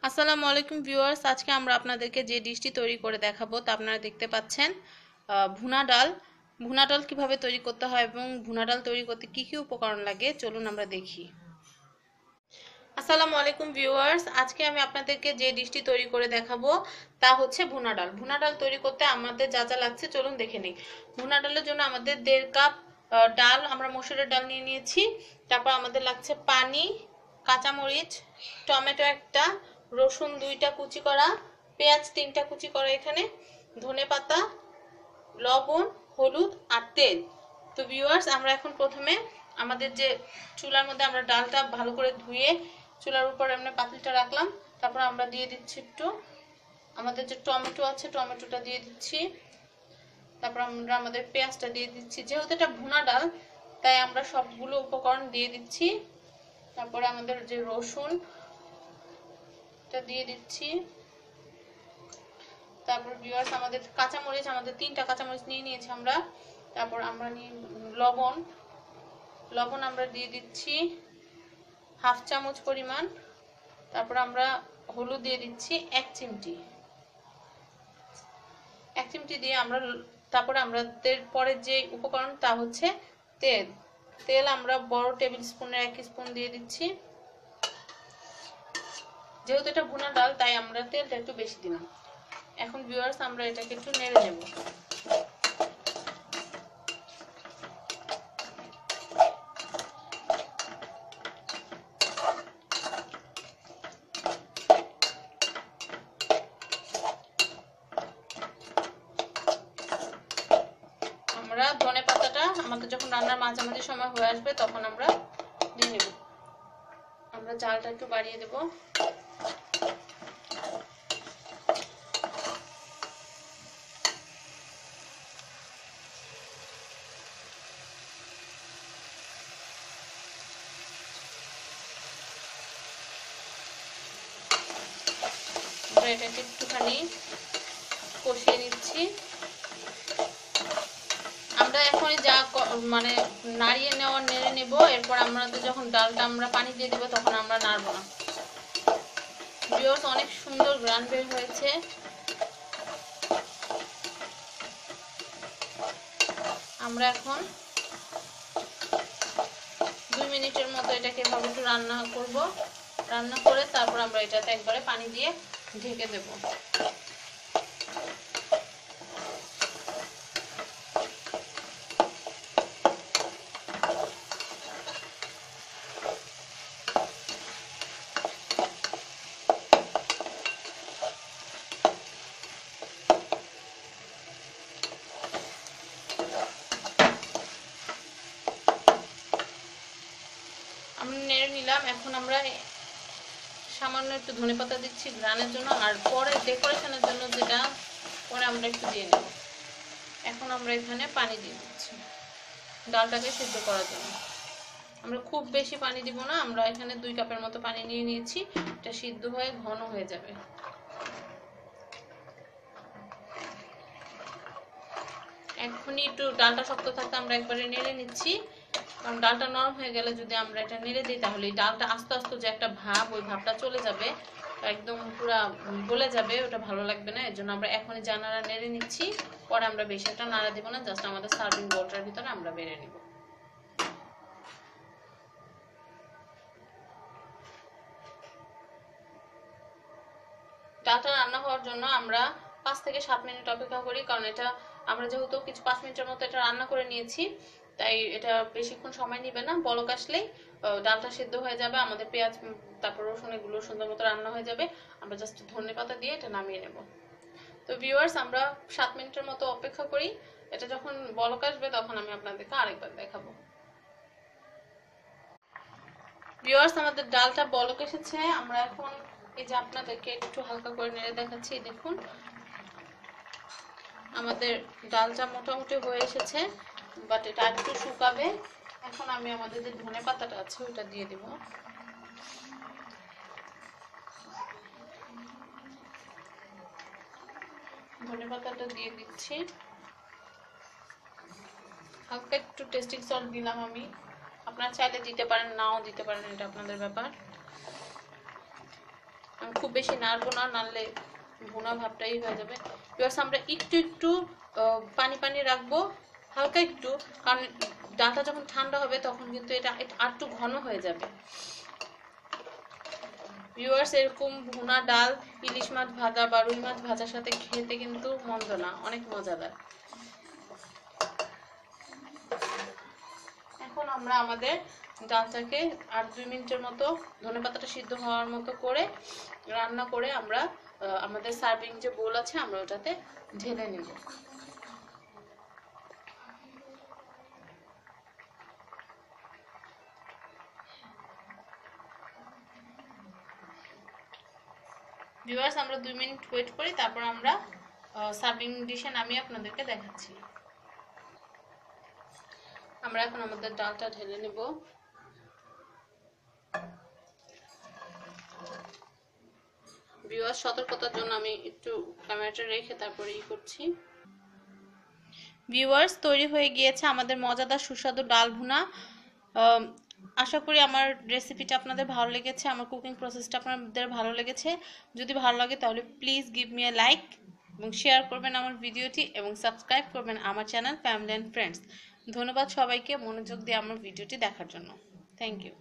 আসসালামু আলাইকুম ভিউয়ার্স, আজকে আমরা আপনাদেরকে যে ডিশটি তৈরি করে দেখাবো তা আপনারা দেখতে পাচ্ছেন ভুনা ডাল। ভুনা ডাল কীভাবে তৈরি করতে হয় এবং ভুনা ডাল তৈরি করতে কী কী উপকরণ লাগে চলুন আমরা দেখি। আসসালামু আলাইকুম ভিউয়ার্স, আজকে আমি আপনাদেরকে যে ডিশটি তৈরি করে দেখাবো তা হচ্ছে ভুনা ডাল। ভুনা ডাল তৈরি করতে আমাদের যা যা লাগছে চলুন দেখে নিই। ভুনা ডালের জন্য আমাদের 1.5 কাপ ডাল, আমরা মসুরের ডাল নিয়ে নিয়েছি। তারপর আমাদের লাগছে পানি, কাঁচামরিচ, টমেটো একটা, রসুন 2টা কুচি করা, পেঁয়াজ 3টা কুচি করা, এখানে ধনেপাতা, লবণ, হলুদ আর তেল। তো ভিউয়ার্স, আমরা এখন প্রথমে আমাদের যে চুলার মধ্যে আমরা ডালটা ভালো করে ধুয়ে চুলার উপর আমরা পাতিলটা রাখলাম। তারপর আমরা দিয়ে দিচ্ছি একটু আমাদের যে টমেটো আছে টমেটোটা দিয়ে দিচ্ছি। তারপর আমরা আমাদের পেঁয়াজটা দিয়ে দিচ্ছি। যেহেতু এটা ভুনা ডাল তাই আমরা সবগুলো উপকরণ দিয়ে দিচ্ছি। তারপরে আমাদের যে রসুনটা দিয়ে দিচ্ছি। তারপর ভিউয়ার্স, আমাদের কাঁচামরিচ, আমাদের 3টা কাঁচামরিচ নিয়ে নিয়েছি আমরা। তারপর আমরা নিয়ে লবণ আমরা দিয়ে দিচ্ছি 1/2 চামচ পরিমাণ। তারপর আমরা হলুদ দিয়ে দিচ্ছি 1 চিমটি দিয়ে আমরা তারপরে আমাদের পরের যে উপকরণ তা হচ্ছে তেল আমরা বড় টেবিল স্পুনের 1 স্পুন দিয়ে দিচ্ছি। যেহেতু এটা ভুনা ডাল তাই আমরা তেলটা একটু বেশি দিলাম। এখন ভিউয়ার্স, আমরা এটাকে একটু নেড়ে নেব। আমরা ধনেপাতাটা আমাদের যখন রান্নার মাঝামাঝি সময় হয়ে আসবে তখন আমরা দিয়ে নেব। আমরা জালটা একটু বাড়িয়ে দেব। আমরা এটাকে একটুখানি কষিয়ে নিচ্ছি। আমরা এখনই যা মানে নাড়িয়ে নেড়ে নেব। এরপর আমাদের যখন ডালটা আমরা পানি দিয়ে দেবো তখন আমরা নাড়বো না। ভিউয়ার্স, অনেক সুন্দর গ্রান বের হয়েছে। আমরা এখন 2 মিনিটের মতো এটাকে এভাবে একটু রান্না করব। রান্না করে তারপর আমরা এটাতে একবারে পানি দিয়ে ঢেকে দেব। আমরা নেড়ে নিলাম। এখন আমরা সামান্য একটু ধনেপাতা দিচ্ছি ঘ্রাণের জন্য, আর পরে ডেকোরেশনের জন্য যেটা পরে আমরা একটু দিয়ে নেব। এখন আমরা এখানে পানি দিয়ে দিচ্ছি ডালটাকে সিদ্ধ করার জন্য। আমরা খুব বেশি পানি দিব না, আমরা এখানে 2 কাপের মতো পানি নিয়ে নিয়েছি। এটা সিদ্ধ হয়ে ঘন হয়ে যাবে। এখনই একটু ডালটা শক্ত থাকতে আমরা একবারে নেড়ে নিচ্ছি, কারণ ডালটা নরম হয়ে গেলে যদি আমরা এটা নেড়ে দিই তাহলে এই ডালটা আস্তে আস্তে যে একটা ভাব, ওই ভাবটা চলে যাবে, একদম পুরা গলে যাবে, ওটা ভালো লাগবে না। এর জন্য আমরা এখনই জানারা নেড়ে নিচ্ছি। পরে আমরা বেশি একটা নাড়া দিব না, জাস্ট আমাদের সার্ভিং বোলটার ভিতরে আমরা বেড়ে নিব। ডালটা রান্না হওয়ার জন্য আমরা 5 থেকে 7 মিনিট অপেক্ষা করি, কারণ এটা আমরা যেহেতু 5 মিনিটের মতো এটা রান্না করে নিয়েছি তাই এটা বেশিক্ষণ সময় নেবে না। বলক আসলেই ডালটা সিদ্ধ হয়ে যাবে, আমাদের পেঁয়াজ তারপর রসুন এগুলো সুন্দর মতো রান্না হয়ে যাবে। আমরা জাস্ট ধনেপাতা দিয়ে এটা নামিয়ে নেব। তো ভিউয়ার্স, আমরা 7 মিনিটের মতো অপেক্ষা করি। এটা যখন বলক আসবে তখন আমি আপনাদেরকে আরেকবার দেখাবো। ভিউয়ার্স, আমাদের ডালটা বলক এসেছে। আমরা এখন এই যে আপনাদেরকে একটু হালকা করে নেড়ে দেখাচ্ছি, দেখুন আমাদের ডালটা মোটামুটি হয়ে এসেছে, বাট এটা একটু শুকাবে। এখন আমি আমাদের যে ধনেপাতাটা আছে ওটা দিয়ে দিব। ধনেপাতাটা দিয়ে দিচ্ছি। হালকা একটু টেস্টিং সল্ট দিলাম আমি, আপনারা চাইলে দিতে পারেন নাও দিতে পারেন, এটা আপনাদের ব্যাপার। আমি খুব বেশি নাড়বো না, নাড়লে ভুনা ভাবটাই হয়ে যাবে। ভিউয়ার্স আমরা একটু একটু পানি পানি রাখবো, হালকা একটু, কারণ ডালটা যখন ঠান্ডা হবে তখন কিন্তু এটা একটু ঘন হয়ে যাবে। ভিউয়ার্স এরকম ভুনা ডাল ইলিশ মাছ ভাজা বা রুই মাছ ভাজার সাথে খেতে কিন্তু মন্দ না, অনেক মজাদার। এখন আমরা আমাদের ডালটাকে আর 2 মিনিটের মতো ধনেপাতাটা সিদ্ধ হওয়ার মতো করে রান্না করে আমরা আমাদের সার্ভিং যে বোল আছে আমরা ওটাতে ঢেলে নিব। ভিউয়ার্স আমরা 2 মিনিট ওয়েট করি, তারপর আমরা সার্ভিং ডিশে নামিয়ে আপনাদেরকে দেখাচ্ছি। আমরা এখন আমাদের ডালটা ঢেলে নেব। ভিউয়ার্স সতর্কতার জন্য আমি একটু ক্যামেরাটা রেখে তারপরে করছি। ভিউয়ার্স তৈরি হয়ে গিয়েছে আমাদের মজাদার সুস্বাদু ডাল ভুনা। আশা করি আমার রেসিপিটা আপনাদের ভালো লেগেছে, আমার কুকিং প্রসেসটা আপনাদের ভালো লেগেছে। যদি ভালো লাগে তাহলে please give me a like এবং শেয়ার করবেন আমার ভিডিওটি এবং সাবস্ক্রাইব করবেন আমার চ্যানেল ফ্যামিলি অ্যান্ড ফ্রেন্ডস। ধন্যবাদ সবাইকে মনোযোগ দিয়ে আমার ভিডিওটি দেখার জন্য। Thank you.